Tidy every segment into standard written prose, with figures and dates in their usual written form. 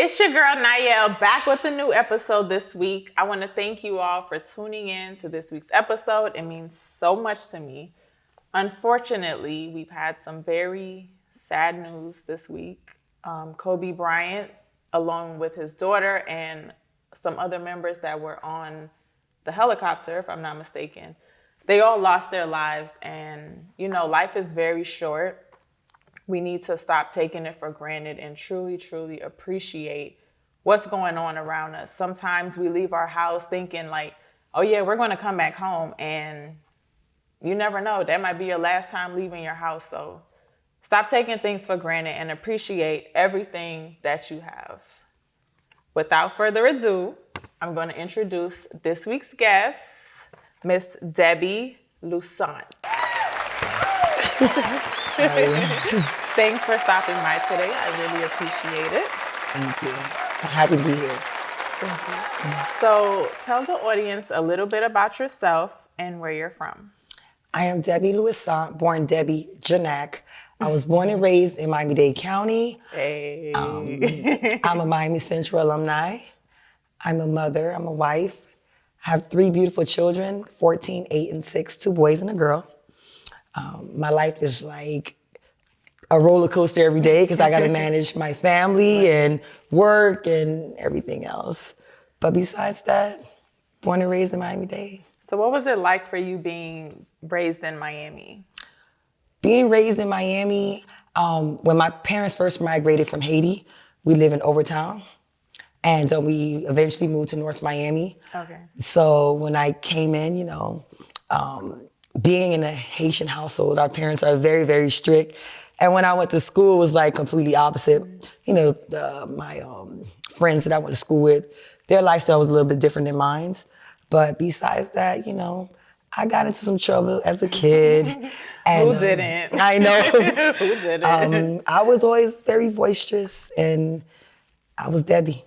It's your girl Nayel back with a new episode this week. I want to thank you all for tuning in to this week's episode. It means so much to me. Unfortunately, we've had some very sad news this week. Kobe Bryant, along with his daughter and some other members that were on the helicopter, if I'm not mistaken, they all lost their lives. And, you know, life is very short. We need to stop taking it for granted and truly, truly appreciate what's going on around us. Sometimes we leave our house thinking like, oh yeah, we're going to come back home. And you never know. That might be your last time leaving your house. So stop taking things for granted and appreciate everything that you have. Without further ado, I'm going to introduce this week's guest, Miss Debbe Louissaint. Thanks for stopping by today. I really appreciate it. Thank you. I'm happy to be here. Thank you. So tell the audience a little bit about yourself and where you're from. I am Debbe Louissaint, born Debbie Janak. I was born and raised in Miami-Dade County. Hey. I'm a Miami Central alumni. I'm a mother. I'm a wife. I have 3 beautiful children, 14, 8, and 6, 2 boys and a girl. My life is like a roller coaster every day because I got to manage my family and work and everything else. But besides that, born and raised in Miami-Dade. So what was it like for you being raised in Miami? Being raised in Miami, when my parents first migrated from Haiti, we live in Overtown. And we eventually moved to North Miami. Okay. So when I came in, you know, being in a Haitian household, our parents are very, very strict. And when I went to school, it was like completely opposite. You know, my friends that I went to school with, their lifestyle was a little bit different than mine. But besides that, you know, I got into some trouble as a kid. And, Who didn't? I know. Who didn't? I was always very boisterous, and I was Debbie.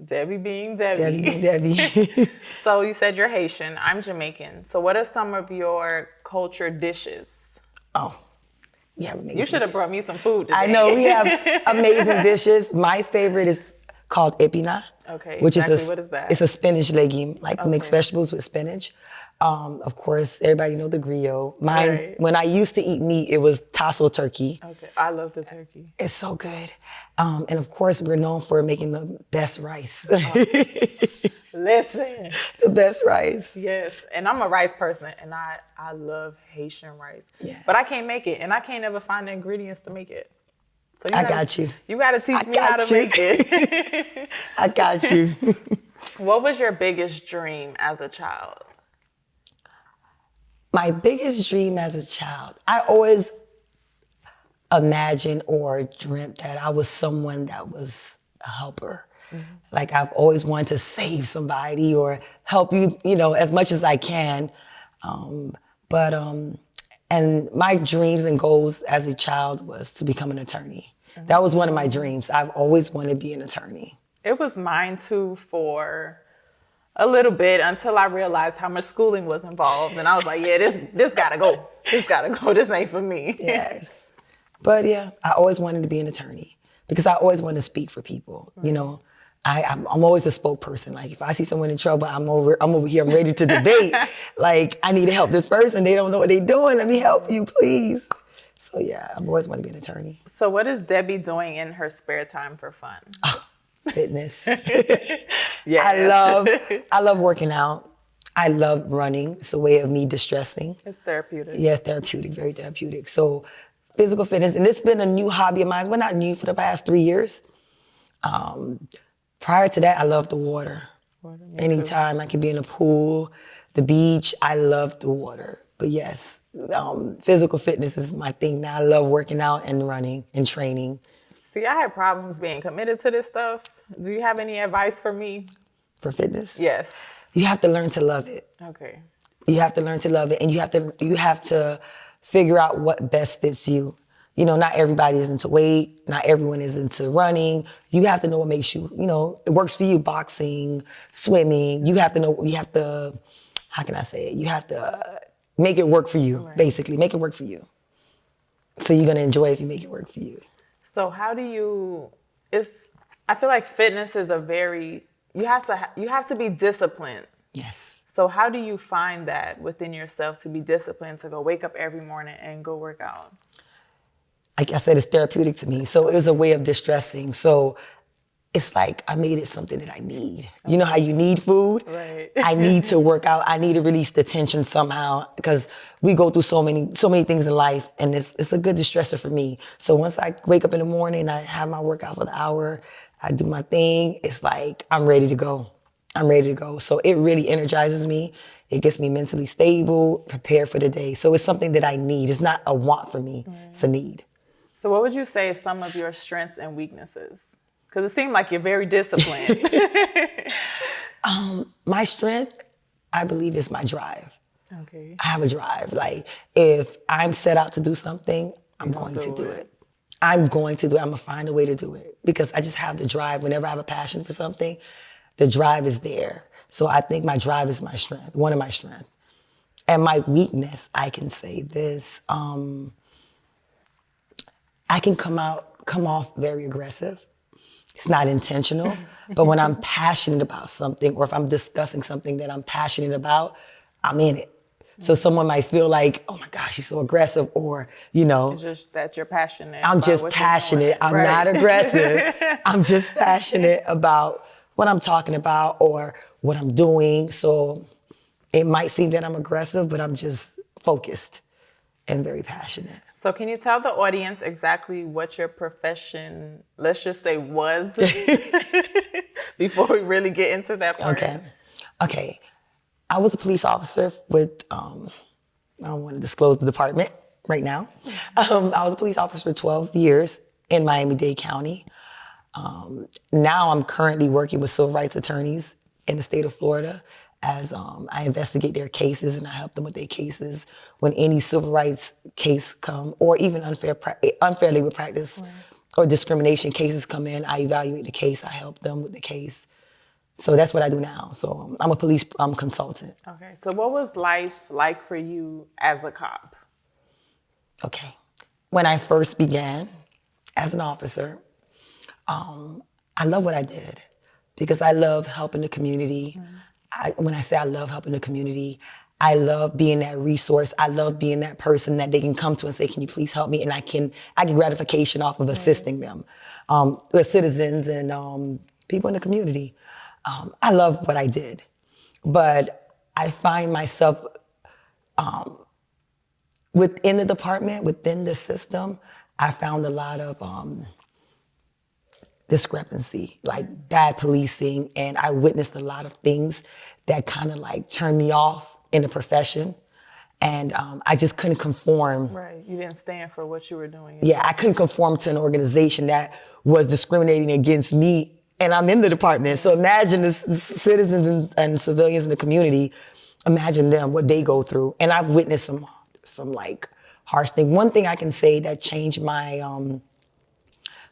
Debbie being Debbie. Debbie being Debbie. So you said you're Haitian. I'm Jamaican. So what are some of your culture dishes? Oh, we have amazing You should have brought me some food today. I know, we have amazing dishes. My favorite is called epina. Okay, Which exactly. What is that? It's a spinach legume, like mixed vegetables with spinach. Of course, everybody know the griot. Mine, Right. When I used to eat meat, it was tasso turkey. Okay, I love the turkey. It's so good. And of course, we're known for making the best rice. Listen. The best rice. Yes, and I'm a rice person, and I love Haitian rice. Yeah. But I can't make it, and I can't ever find the ingredients to make it. So I got you. You got to teach me how to make it. I got you. What was your biggest dream as a child? My biggest dream as a child, I always imagined or dreamt that I was someone that was a helper. Mm-hmm. Like I've always wanted to save somebody or help you, you know, as much as I can. And my dreams and goals as a child was to become an attorney. Mm-hmm. That was one of my dreams. I've always wanted to be an attorney. It was mine too for a little bit until I realized how much schooling was involved. And I was like, yeah, this gotta go. This gotta go. This ain't for me. Yes. But yeah, I always wanted to be an attorney because I always wanted to speak for people. You know, I'm always a spokesperson. Like if I see someone in trouble, I'm over here, I'm ready to debate. Like I need to help this person. They don't know what they're doing. Let me help you, please. So yeah, I've always wanted to be an attorney. So what is Debbie doing in her spare time for fun? Fitness. Yeah. I love working out. I love running. It's a way of me distressing. It's therapeutic. Yeah, therapeutic, very therapeutic. So physical fitness, and it's been a new hobby of mine. Well, not new, for the past 3 years. Prior to that, I loved the water. Anytime I could be in a pool, the beach, I love the water. But yes, physical fitness is my thing now. I love working out and running and training. See, I had problems being committed to this stuff. Do you have any advice for me? For fitness? Yes. You have to learn to love it. Okay. You have to learn to love it, and you have to figure out what best fits you. You know, not everybody is into weight. Not everyone is into running. You have to know what makes you, you know, it works for you. Boxing, swimming. You have to know, how can I say it? You have to make it work for you, basically. Make it work for you. So you're going to enjoy it if you make it work for you. So how do you, it's I feel like fitness is a very, you have to be disciplined. Yes. So how do you find that within yourself to be disciplined to go wake up every morning and go work out? Like I said, it's therapeutic to me. So it was a way of distressing. So it's like I made it something that I need. You know how you need food? Right. I need to work out. I need to release the tension somehow because we go through so many things in life, and it's a good distressor for me. So once I wake up in the morning, I have my workout for the hour, I do my thing, it's like I'm ready to go. I'm ready to go. So it really energizes me. It gets me mentally stable, prepared for the day. So it's something that I need. It's not a want for me, it's a need. So what would you say is some of your strengths and weaknesses? Because it seemed like you're very disciplined. My strength, I believe, is my drive. Okay. I have a drive. Like, if I'm set out to do something, I'm going to do it. I'm going to do it. I'm going to find a way to do it because I just have the drive. Whenever I have a passion for something, the drive is there. So I think my drive is my strength, one of my strengths. And my weakness, I can say this, I can come off very aggressive. It's not intentional, but when I'm passionate about something or if I'm discussing something that I'm passionate about, I'm in it. So someone might feel like, oh my gosh, she's so aggressive, or, It's just that you're passionate. I'm about just what you're passionate. doing. I'm Right. not aggressive. I'm just passionate about what I'm talking about or what I'm doing. So it might seem that I'm aggressive, but I'm just focused and very passionate. So can you tell the audience exactly what your profession, let's just say, was before we really get into that part? Okay. I was a police officer with, I don't want to disclose the department right now. I was a police officer for 12 years in Miami-Dade County. Now I'm currently working with civil rights attorneys in the state of Florida as I investigate their cases and I help them with their cases when any civil rights case come or even unfair labor practice or discrimination cases come in. I evaluate the case. I help them with the case. So that's what I do now. So I'm a police consultant. Okay. So what was life like for you as a cop? Okay. When I first began as an officer, I love what I did because I love helping the community. When I say I love helping the community, I love being that resource. I love being that person that they can come to and say, can you please help me? And I get gratification off of assisting them, with citizens and people in the community. I love what I did, but I find myself within the department, within the system, I found a lot of discrepancy, like bad policing, and I witnessed a lot of things that kind of like turned me off in the profession, and I just couldn't conform. Right, you didn't stand for what you were doing. Yeah, I couldn't conform to an organization that was discriminating against me, and I'm in the department. So imagine the citizens and civilians in the community, imagine them, what they go through, and I've witnessed some like harsh things. One thing I can say that changed my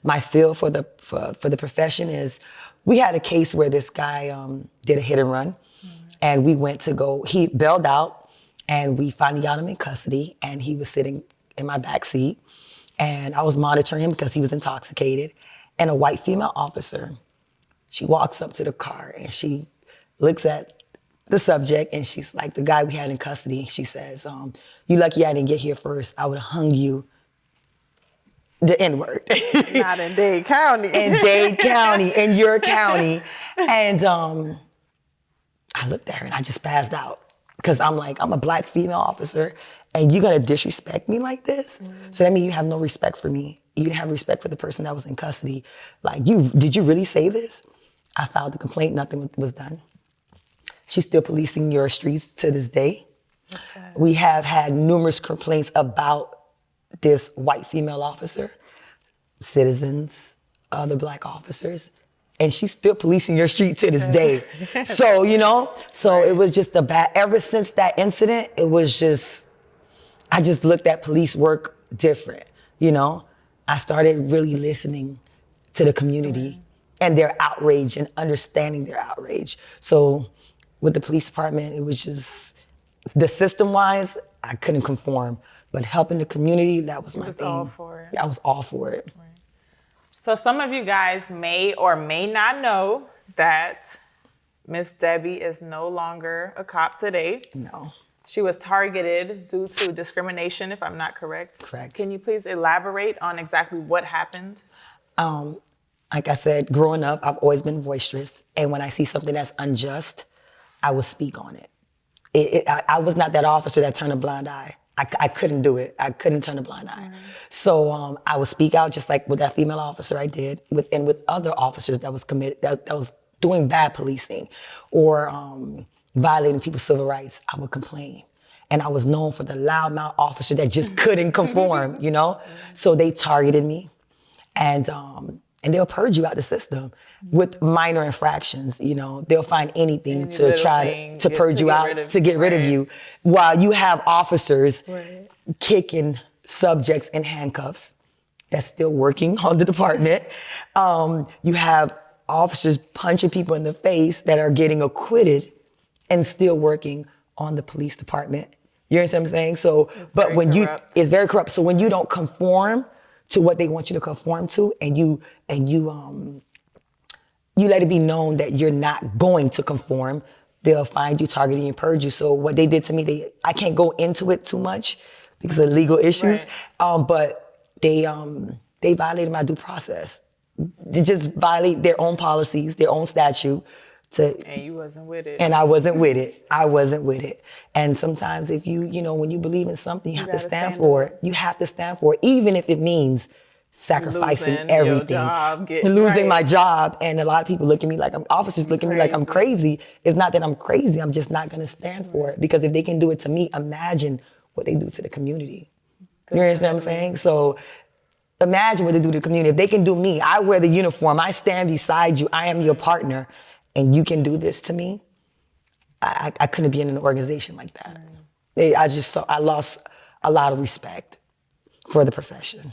my feel for the profession is we had a case where this guy did a hit and run, and we went to go. He bailed out, and we finally got him in custody, and he was sitting in my back seat, and I was monitoring him because he was intoxicated. And a white female officer, she walks up to the car and she looks at the subject, and she's like, the guy we had in custody. She says, "You lucky I didn't get here first. I would have hung you." The N-word. Not in Dade County. In Dade County, in your county. And I looked at her and I just passed out. Because I'm like, I'm a black female officer and you're gonna disrespect me like this? So that means you have no respect for me. You didn't have respect for the person that was in custody. Like, did you really say this? I filed the complaint, nothing was done. She's still policing your streets to this day. Okay. We have had numerous complaints about this white female officer, citizens, other black officers, and she's still policing your street to this day. So, right. It was just ever since that incident, it was just, I just looked at police work different, I started really listening to the community and their outrage and understanding their outrage. So with the police department, it was just, the system-wise, I couldn't conform. But helping the community, that was my thing. All for it. I was all for it. Right. So some of you guys may or may not know that Miss Debbie is no longer a cop today. No. She was targeted due to discrimination, if I'm not correct. Correct. Can you please elaborate on exactly what happened? Like I said, growing up, I've always been boisterous. And when I see something that's unjust, I will speak on it. I was not that officer that turned a blind eye. I couldn't do it. I couldn't turn a blind eye. So I would speak out just like with that female officer I did, and with other officers that was that was doing bad policing or violating people's civil rights. I would complain. And I was known for the loudmouth officer that just couldn't conform, you know? So they targeted me. And they'll purge you out the system with minor infractions. You know, they'll find anything to try to purge you out, to get rid of you, while you have officers kicking subjects in handcuffs that's still working on the department. You have officers punching people in the face that are getting acquitted and still working on the police department. You understand what I'm saying? So, but when it's very corrupt. So when you don't conform to what they want you to conform to, and you let it be known that you're not going to conform, they'll find you, target you, and purge you. So what they did to me, I can't go into it too much because of legal issues, but they violated my due process. They just violate their own policies, their own statute. And you wasn't with it. And I wasn't with it. I wasn't with it. And sometimes if when you believe in something, you have to stand for it. You have to stand for it, even if it means sacrificing everything. Losing my job. And a lot of people look at me like officers look at me like I'm crazy. It's not that I'm crazy. I'm just not going to stand for it. Because if they can do it to me, imagine what they do to the community. You understand what I'm saying? So imagine what they do to the community. If they can do me, I wear the uniform. I stand beside you. I am your partner. And you can do this to me, I couldn't be in an organization like that. I lost a lot of respect for the profession.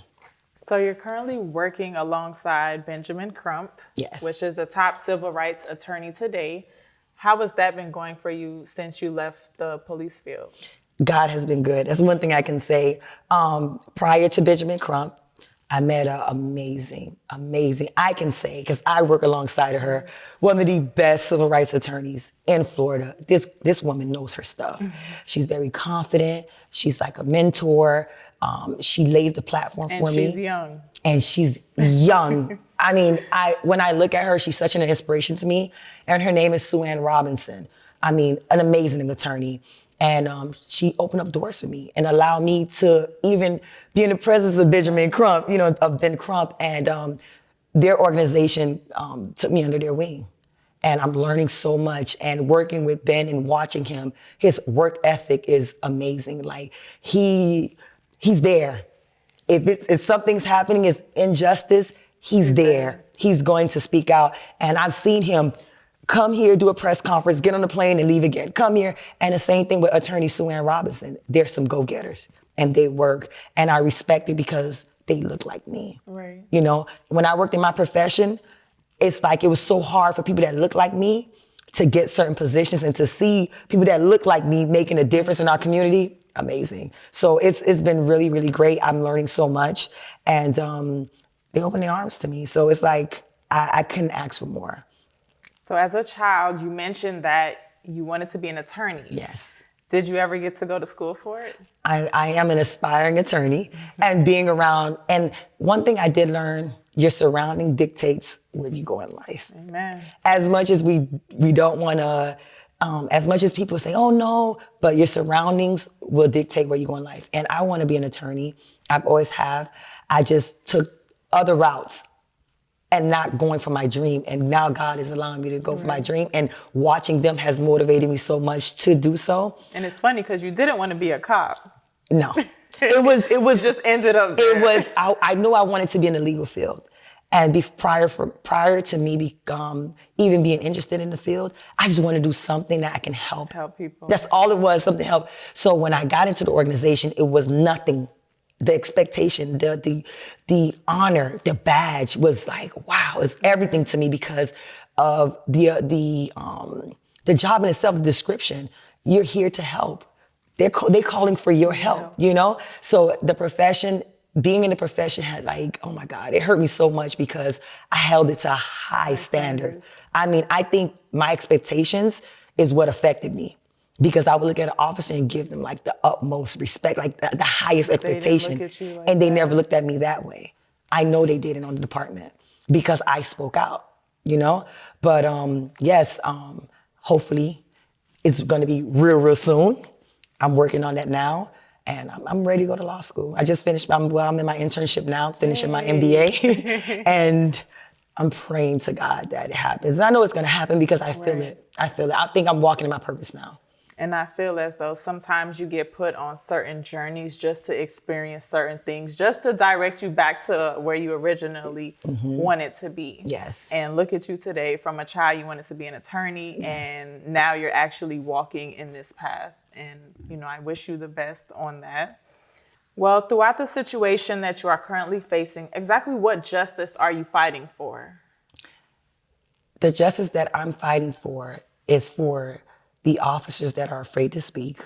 So you're currently working alongside Benjamin Crump, yes, which is the top civil rights attorney today. How has that been going for you since you left the police field? God has been good. That's one thing I can say. Prior to Benjamin Crump, I met an amazing, I can say, because I work alongside of her, one of the best civil rights attorneys in Florida. This woman knows her stuff. She's very confident. She's like a mentor. She lays the platform for me. And she's young. And she's young. I mean, when I look at her, she's such an inspiration to me. And her name is Sue Ann Robinson. I mean, an amazing attorney. And she opened up doors for me and allowed me to even be in the presence of Benjamin Crump, of Ben Crump. And their organization took me under their wing. And I'm learning so much, and working with Ben and watching him, his work ethic is amazing. Like he's there. If something's happening, it's injustice, he's there. He's going to speak out. And I've seen him come here, do a press conference, get on the plane and leave again. Come here. And the same thing with attorney Sue Ann Robinson. They're some go-getters and they work. And I respect it because they look like me. Right. When I worked in my profession, it's like it was so hard for people that look like me to get certain positions, and to see people that look like me making a difference in our community, amazing. So it's been really, really great. I'm learning so much. And they open their arms to me. So it's like I couldn't ask for more. So as a child, you mentioned that you wanted to be an attorney. Yes. Did you ever get to go to school for it? I am an aspiring attorney, and being around, and one thing I did learn, your surrounding dictates where you go in life. Amen. As much as we don't want to, as much as people say, oh no, but your surroundings will dictate where you go in life. And I want to be an attorney. I've always have. I just took other routes and not going for my dream. And now God is allowing me to go for my dream, and watching them has motivated me so much to do so. And it's funny because you didn't want to be a cop. No, it was, you just ended up there. It was, I knew I wanted to be in the legal field. And prior to me even being interested in the field, I just want to do something that I can help people. That's all it was, something to help. So when I got into the organization, it was nothing. The expectation, the honor, the badge was like, wow, it's everything to me because of the job in itself, the description. You're here to help. They're calling for your help, So the profession being in the profession had like, oh my God, it hurt me so much because I held it to a high standard. standards. I mean, I think my expectations is what affected me because I would look at an officer and give them like the utmost respect, like the highest They didn't look expectation. at you like And they that. never looked at me that way. I know they did it on the department because I spoke out, you know? But yes, hopefully it's gonna be real soon. I'm working on that now. And I'm ready to go to law school. I just finished, I'm in my internship now, finishing my MBA. And I'm praying to God that it happens. I know it's gonna happen because I feel it. I feel it. I think I'm walking in my purpose now. And I feel as though sometimes you get put on certain journeys just to experience certain things, just to direct you back to where you originally wanted to be. Yes. And look at you today, from a child you wanted to be an attorney, and now you're actually walking in this path. And, you know, I wish you the best on that. Well, throughout the situation that you are currently facing, exactly what justice are you fighting for? The justice that I'm fighting for is for the officers that are afraid to speak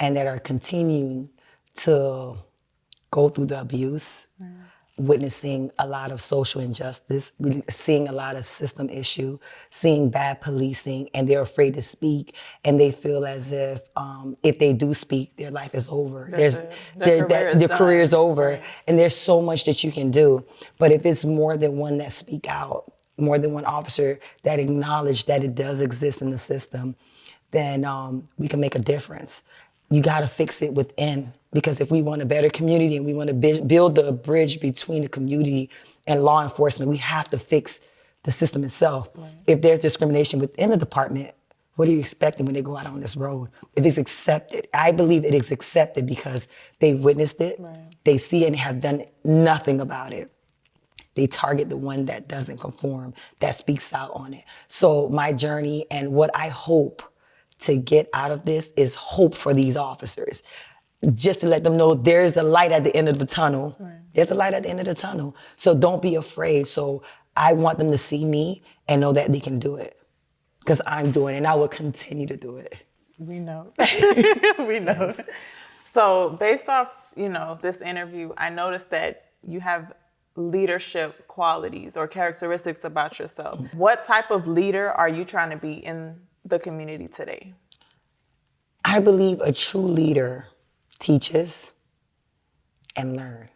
and that are continuing to go through the abuse, witnessing a lot of social injustice, seeing a lot of system issue, seeing bad policing, and they're afraid to speak, and they feel as if they do speak, their life is over. Their career is over, Right. and there's so much that you can do. But if it's more than one that speak out, more than one officer that acknowledge that it does exist in the system, then we can make a difference. You got to fix it within, because if we want a better community and we want to build the bridge between the community and law enforcement, we have to fix the system itself. Right. If there's discrimination within the department, what are you expecting when they go out on this road? If it's accepted, I believe it is accepted because they've witnessed it, Right. they see it and have done nothing about it. They target the one that doesn't conform, that speaks out on it. So my journey and what I hope to get out of this is hope for these officers. Just to let them know there's the light at the end of the tunnel. Right. There's a light at the end of the tunnel. So don't be afraid. So I want them to see me and know that they can do it. Because I'm doing it and I will continue to do it. We know. We know. So based off, you know, this interview, I noticed that you have leadership qualities or characteristics about yourself. What type of leader are you trying to be in the community today? I believe a true leader teaches and learn.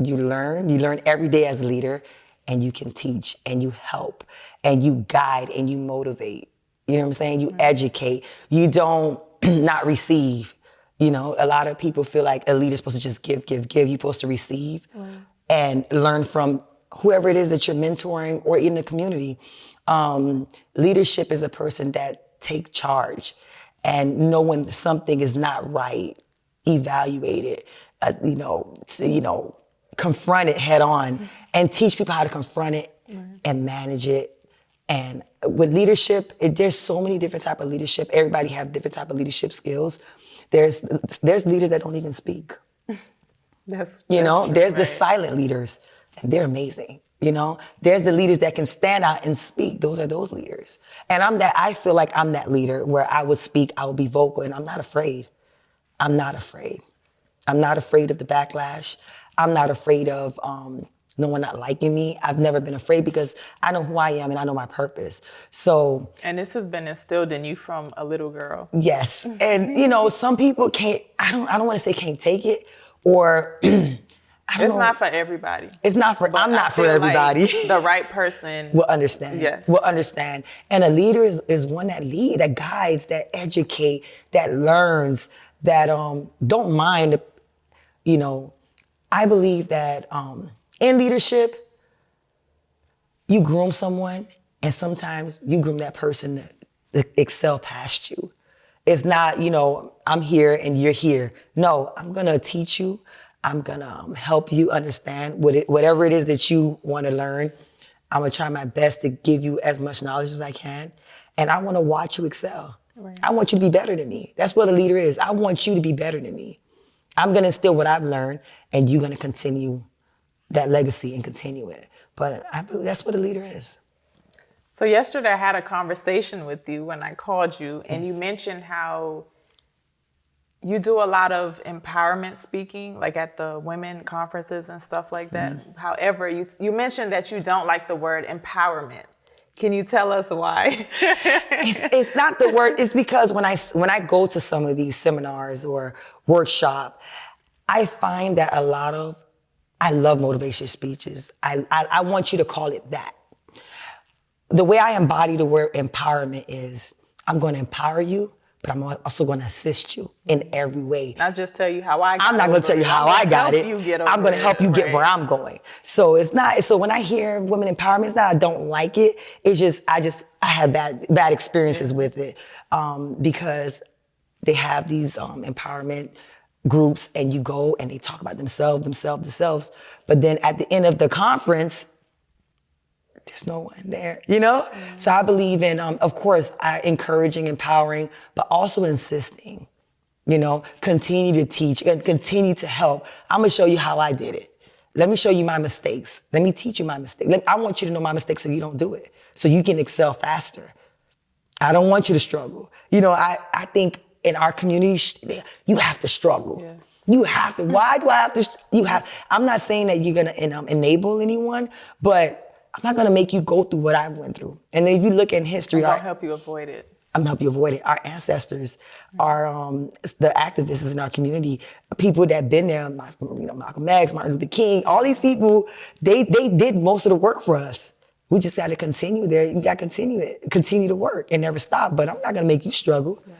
You learn every day as a leader, and you can teach and you help and you guide and you motivate. You know what I'm saying? You educate. You don't not receive. You know, a lot of people feel like a leader's supposed to just give. You're supposed to receive and learn from whoever it is that you're mentoring or in the community. Leadership is a person that take charge and know when something is not right, evaluate it, confront it head on and teach people how to confront it and manage it. And with leadership, there's so many different type of leadership. Everybody have different type of leadership skills. There's leaders that don't even speak. There's the silent leaders, and they're amazing. You know, there's the leaders that can stand out and speak. Those are those leaders. And I feel like I'm that leader where I would speak, I would be vocal, and I'm not afraid. I'm not afraid. I'm not afraid of the backlash. I'm not afraid of no one not liking me. I've never been afraid because I know who I am and I know my purpose. So. And this has been instilled in you from a little girl. Yes. And, some people can't, I don't want to say can't take it or, It's not for everybody. I'm not for everybody. Like the right person will understand. Yes. Will understand. And a leader is one that leads, that guides, that educate, that learns, that don't mind, I believe that in leadership, you groom someone and sometimes you groom that person to excel past you. It's not, I'm here and you're here. No, I'm gonna teach you. I'm gonna help you understand whatever it is that you wanna learn. I'm gonna try my best to give you as much knowledge as I can. And I wanna watch you excel. Right. I want you to be better than me. That's what a leader is. I want you to be better than me. I'm gonna instill what I've learned and you're gonna continue that legacy and continue it. But I believe that's what a leader is. So yesterday I had a conversation with you when I called you and you mentioned how You do a lot of empowerment speaking, like at the women conferences and stuff like that. However, you mentioned that you don't like the word empowerment. Can you tell us why? It's not the word. It's because when I go to some of these seminars or workshop, I find that I love motivation speeches. I want you to call it that. The way I embody the word empowerment is I'm going to empower you, but I'm also going to assist you in every way. I'll just tell you how I got it. I'm not going to tell you how I got it. I'm going to help you get where Right. I'm going. So it's not, so when I hear women empowerment, it's not I don't like it. It's just, I had bad experiences with it because they have these empowerment groups and you go and they talk about themselves. But then at the end of the conference, there's no one there, you know? Mm-hmm. So I believe in, of course, encouraging, empowering, but also insisting, you know, continue to teach and continue to help. I'm gonna show you how I did it. Let me show you my mistakes. Let me teach you my mistakes. I want you to know my mistakes so you don't do it, so you can excel faster. I don't want you to struggle. You know, I think in our community, you have to struggle. Yes. You have to. Why do I have to? I'm not saying that you're gonna enable anyone, but I'm not gonna make you go through what I've went through. And if you look in history, I'll help you avoid it. I'm gonna help you avoid it. Our ancestors, our the activists in our community, people that been there, Malcolm X, Martin Luther King, all these people, they did most of the work for us. We just got to continue there. You got to continue to work and never stop. But I'm not gonna make you struggle. Yeah.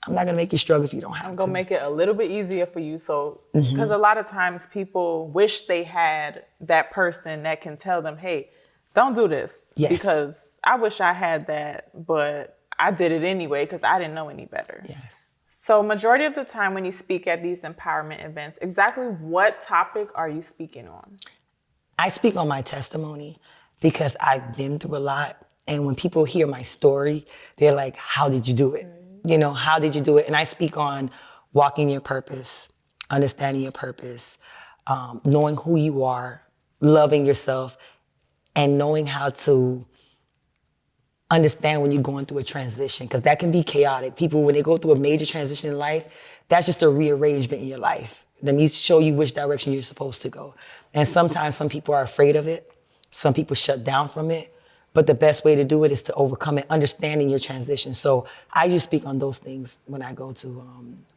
I'm not gonna make you struggle if you don't have to. I'm gonna make it a little bit easier for you. So, because a lot of times people wish they had that person that can tell them, hey, don't do this. Yes. Because I wish I had that, but I did it anyway because I didn't know any better. Yes. So majority of the time when you speak at these empowerment events, exactly what topic are you speaking on? I speak on my testimony because I've been through a lot. And when people hear my story, they're like, how did you do it? Mm-hmm. You know, how did you do it? And I speak on walking your purpose, understanding your purpose, knowing who you are, loving yourself, and knowing how to understand when you're going through a transition, because that can be chaotic. People, when they go through a major transition in life, that's just a rearrangement in your life. Let me show you which direction you're supposed to go. And sometimes some people are afraid of it. Some people shut down from it. But the best way to do it is to overcome it, understanding your transition. So I just speak on those things when I go to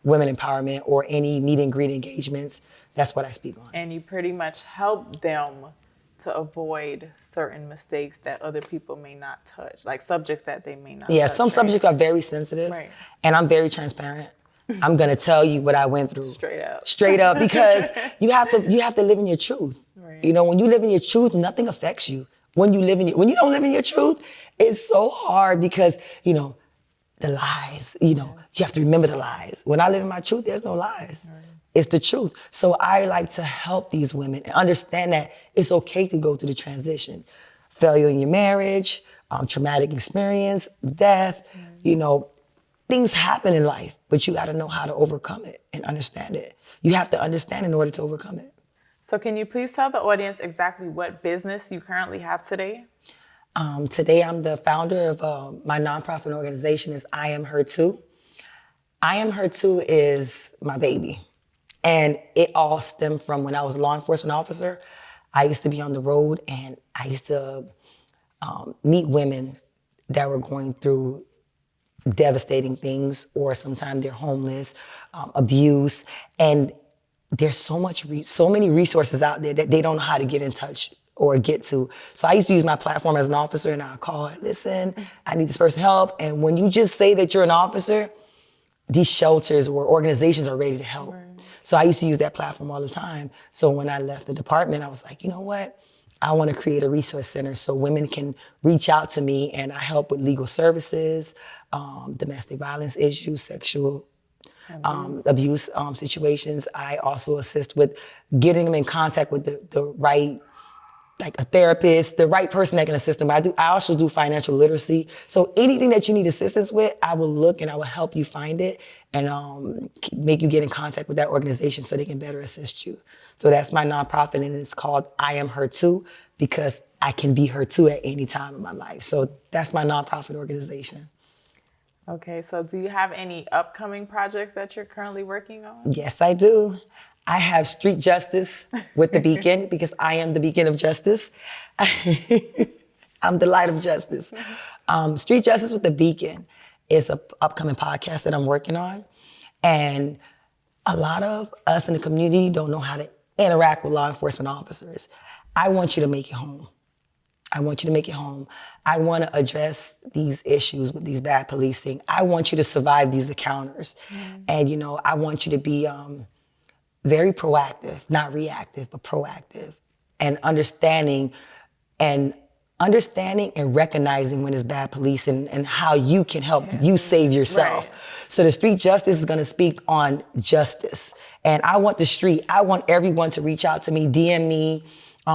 women empowerment or any meet and greet engagements. That's what I speak on. And you pretty much help them to avoid certain mistakes that other people may not touch, like subjects that they may not touch. Yeah, some subjects are very sensitive, right. And I'm very transparent. I'm gonna tell you what I went through. Straight up, because you have to live in your truth. Right. You know, when you live in your truth, nothing affects you. When you don't live in your truth, it's so hard because, you know, the lies, you have to remember the lies. When I live in my truth, there's no lies. Right. It's the truth. So I like to help these women and understand that it's okay to go through the transition. Failure in your marriage, traumatic experience, death, things happen in life, but you gotta know how to overcome it and understand it. You have to understand in order to overcome it. So can you please tell the audience exactly what business you currently have today? Today I'm the founder of my nonprofit organization is I Am Her Too. I Am Her Too is my baby. And it all stemmed from when I was a law enforcement officer. I used to be on the road and I used to meet women that were going through devastating things, or sometimes they're homeless, abuse. And there's so many resources out there that they don't know how to get in touch or get to. So I used to use my platform as an officer and I'd call, listen, I need this person help. And when you just say that you're an officer, these shelters or organizations are ready to help. Right. So I used to use that platform all the time. So when I left the department, I was like, you know what? I want to create a resource center so women can reach out to me, and I help with legal services, domestic violence issues, sexual abuse situations. I also assist with getting them in contact with the right, like a therapist, the right person that can assist them. I also do financial literacy. So anything that you need assistance with, I will look and I will help you find it and make you get in contact with that organization so they can better assist you. So that's my nonprofit, and it's called I Am Her Too, because I can be her too at any time in my life. So that's my nonprofit organization. Okay, so do you have any upcoming projects that you're currently working on? Yes, I do. I have Street Justice with the Beacon because I am the beacon of justice. I'm the light of justice. Street Justice with the Beacon is an upcoming podcast that I'm working on. And a lot of us in the community don't know how to interact with law enforcement officers. I want you to make it home. I want you to make it home. I want to address these issues with these bad policing. I want you to survive these encounters. And, I want you to be very proactive, not reactive, but proactive, and and understanding and recognizing when it's bad policing and how you can help you save yourself. Right. So the Street Justice is going to speak on justice. And I want everyone to reach out to me, DM me,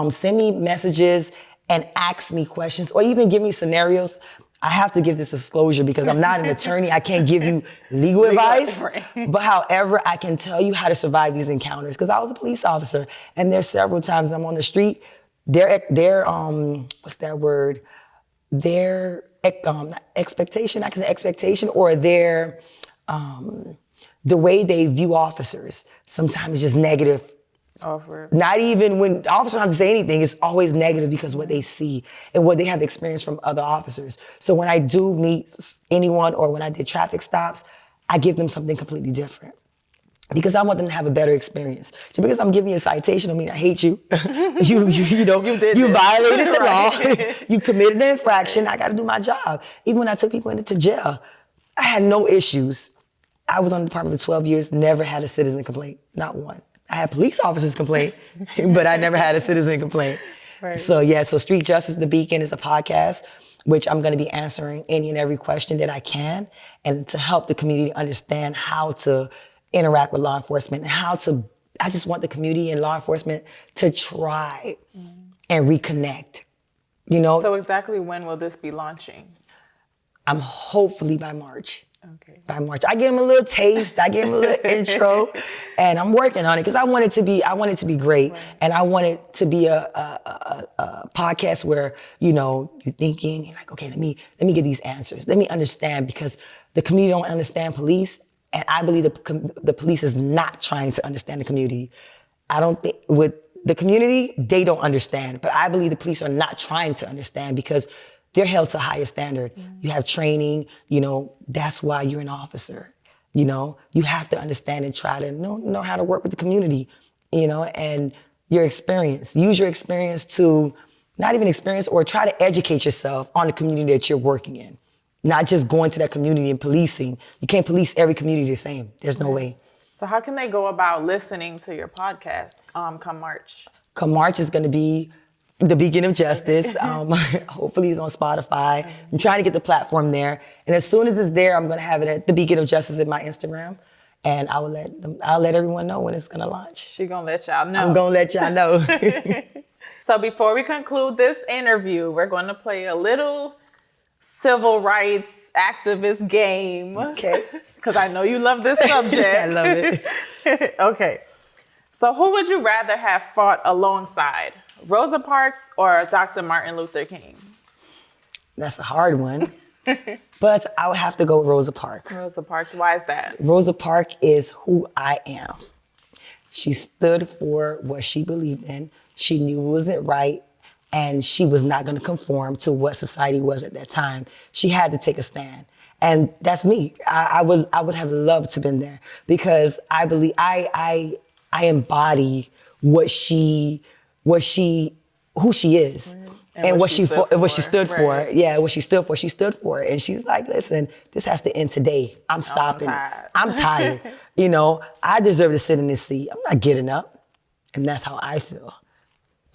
send me messages and ask me questions or even give me scenarios. I have to give this disclosure because I'm not an attorney. I can't give you legal advice. Right. But however, I can tell you how to survive these encounters because I was a police officer and there's several times I'm on the street, what's that word? Their expectation, I can say expectation, or the way they view officers sometimes is just negative. Offer. Not even when officers don't have to say anything, it's always negative because what they see and what they have experienced from other officers. So when I do meet anyone or when I did traffic stops, I give them something completely different. Because I want them to have a better experience. So because I'm giving you a citation, I mean, I hate you. You violated the law. You committed an infraction. I got to do my job. Even when I took people into jail, I had no issues. I was on the department for 12 years, never had a citizen complaint, not one. I had police officers complain, but I never had a citizen complaint. Right. So Street Justice, The Beacon is a podcast, which I'm going to be answering any and every question that I can, and to help the community understand how to interact with law enforcement and I just want the community and law enforcement to try and reconnect, So exactly when will this be launching? I'm hopefully by March. Okay. By March. I gave him a little taste, I gave him a little intro, and I'm working on it because I want it to be great. Right. And I want it to be a podcast where, you're thinking, you're like, okay, let me get these answers. Let me understand because the community don't understand police. And I believe the police is not trying to understand the community. I don't think with the community, they don't understand. But I believe the police are not trying to understand because they're held to a higher standard. You have training, that's why you're an officer. You have to understand and try to know how to work with the community, and your experience. Use your experience to, not even experience, or try to educate yourself on the community that you're working in. Not just going to that community and policing. You can't police every community the same. There's no way. So how can they go about listening to your podcast come March? Come March is going to be The Beacon of Justice. Hopefully it's on Spotify. I'm trying to get the platform there. And as soon as it's there, I'm going to have it at The Beacon of Justice at my Instagram. And I'll let everyone know when it's going to launch. She going to let y'all know. I'm going to let y'all know. So before we conclude this interview, we're going to play a little civil rights activist game. Okay. Because I know you love this subject. I love it. Okay. So who would you rather have fought alongside, Rosa Parks or Dr. Martin Luther King? That's a hard one. But I would have to go with Rosa Parks. Rosa Parks, why is that? Rosa Parks is who I am. She stood for what she believed in. She knew it wasn't right. And she was not going to conform to what society was at that time. She had to take a stand. And that's me. I would have loved to have been there because I believe I embody who she is. And what she stood for. Right. Yeah, what she stood for. She stood for it. And she's like, listen, this has to end today. I'm stopping it. I'm tired. I deserve to sit in this seat. I'm not getting up. And that's how I feel.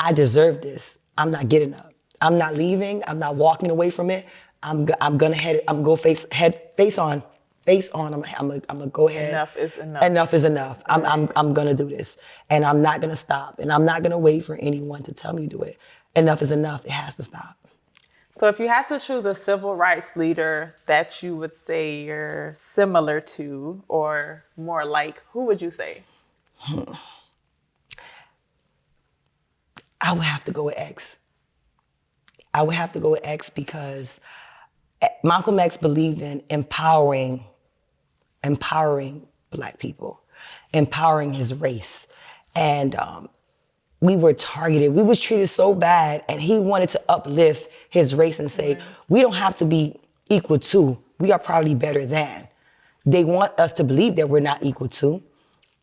I deserve this. I'm not getting up. I'm not leaving. I'm not walking away from it. I'm gonna face on. I'm gonna go ahead. Enough is enough. Enough is enough. I'm gonna do this, and I'm not gonna stop, and I'm not gonna wait for anyone to tell me to do it. Enough is enough. It has to stop. So if you had to choose a civil rights leader that you would say you're similar to or more like, who would you say? I would have to go with X. I would have to go with X because Malcolm X believed in empowering Black people, empowering his race. And we were targeted. We was treated so bad, and he wanted to uplift his race and say, we don't have to be equal to, we are probably better than. They want us to believe that we're not equal to.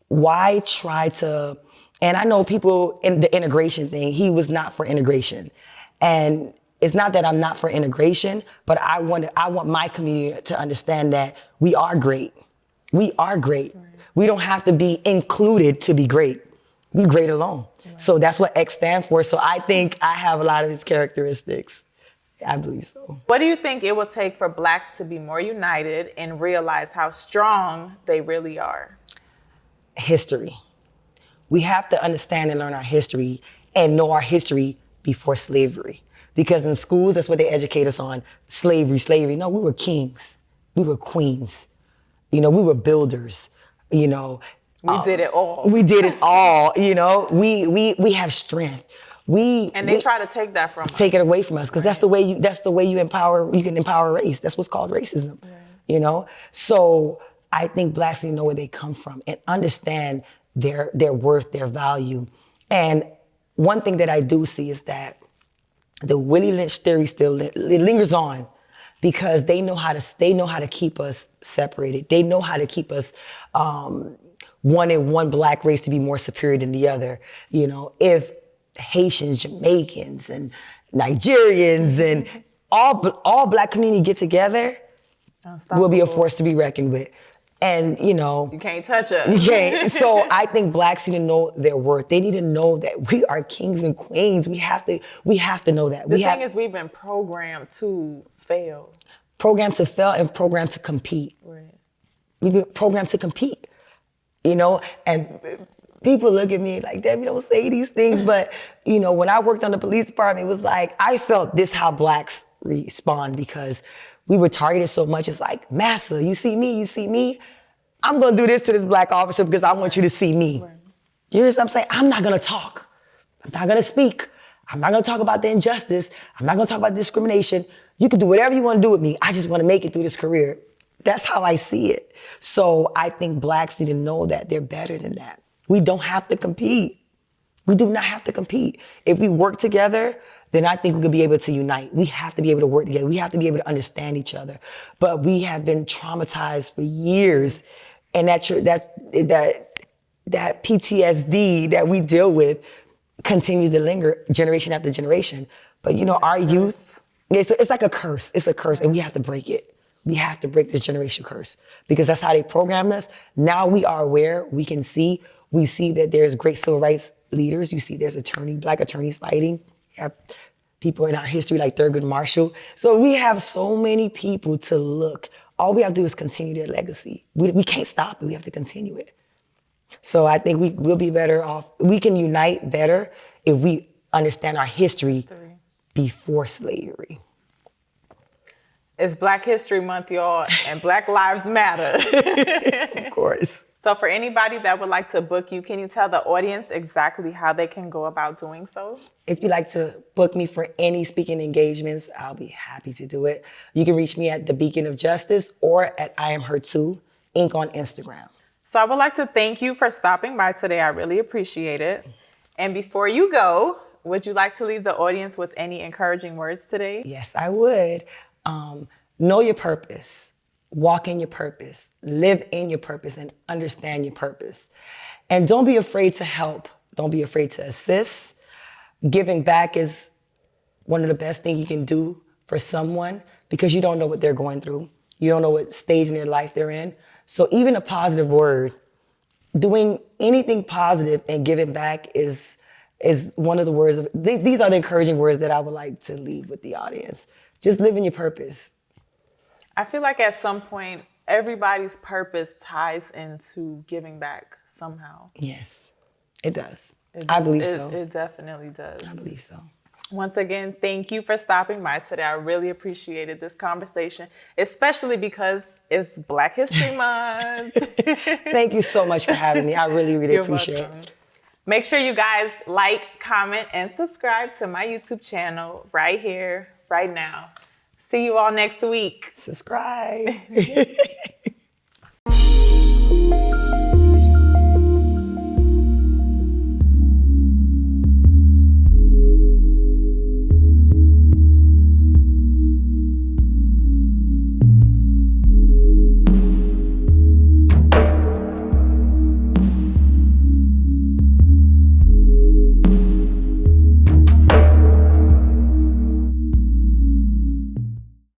Why try to, and I know people in the integration thing, he was not for integration. And it's not that I'm not for integration, but I want my community to understand that we are great. We are great. Right. We don't have to be included to be great. We great alone. Right. So that's what X stands for. So I think I have a lot of his characteristics. I believe so. What do you think it will take for Blacks to be more united and realize how strong they really are? History. We have to understand and learn our history and know our history before slavery. Because in schools, that's what they educate us on. Slavery. No, we were kings. We were queens. We were builders. We did it all. We did it all. We have strength. They try to take that from us. Take it away from us, because that's the way you empower. You can empower race. That's what's called racism. Right. So I think Blacks need to know where they come from and understand their worth, their value. And one thing that I do see is that the Willie Lynch theory still lingers on, because they know how to keep us separated. They know how to keep us wanting one Black race to be more superior than the other. If Haitians, Jamaicans, and Nigerians and all Black community get together, we'll be a force to be reckoned with. And you can't touch us. You can't. So I think Blacks need to know their worth. They need to know that we are kings and queens. We have to know that. The thing is, we've been programmed to fail. Programmed to fail and programmed to compete. Right. We've been programmed to compete. And people look at me like, Debbie, don't say these things. But, when I worked on the police department, it was like, I felt this how Blacks respond, because we were targeted so much. It's like, massa, you see me. I'm going to do this to this Black officer because I want you to see me. Right. You hear what I'm saying? I'm not going to talk. I'm not going to speak. I'm not going to talk about the injustice. I'm not going to talk about discrimination. You can do whatever you want to do with me. I just want to make it through this career. That's how I see it. So I think Blacks need to know that they're better than that. We don't have to compete. We do not have to compete. If we work together, then I think we could be able to unite. We have to be able to work together. We have to be able to understand each other. But we have been traumatized for years, and that PTSD that we deal with continues to linger generation after generation. But our youth, it's like a curse. It's a curse, and we have to break it. We have to break this generation curse, because that's how they programmed us. Now we are aware. We can see. We see that there's great civil rights leaders. You see there's Black attorneys fighting. We have people in our history like Thurgood Marshall. So we have so many people to look. All we have to do is continue their legacy. We can't stop it. We have to continue it. So I think we'll be better off. We can unite better if we understand our history before slavery. It's Black History Month, y'all, and Black Lives Matter. Of course. So for anybody that would like to book you, can you tell the audience exactly how they can go about doing so? If you'd like to book me for any speaking engagements, I'll be happy to do it. You can reach me at The Beacon of Justice or at I Am Her Too, Inc. on Instagram. So I would like to thank you for stopping by today. I really appreciate it. And before you go, would you like to leave the audience with any encouraging words today? Yes, I would. Know your purpose. Walk in your purpose, live in your purpose, and understand your purpose. And don't be afraid to help. Don't be afraid to assist. Giving back is one of the best things you can do for someone, because you don't know what they're going through. You don't know what stage in their life they're in. So even a positive word, doing anything positive and giving back is one of the words of, these are the encouraging words that I would like to leave with the audience. Just live in your purpose. I feel like at some point, everybody's purpose ties into giving back somehow. Yes, it does. I believe so. It definitely does. I believe so. Once again, thank you for stopping by today. I really appreciated this conversation, especially because it's Black History Month. Thank you so much for having me. I really, really appreciate it. Make sure you guys like, comment, and subscribe to my YouTube channel right here, right now. See you all next week. Subscribe.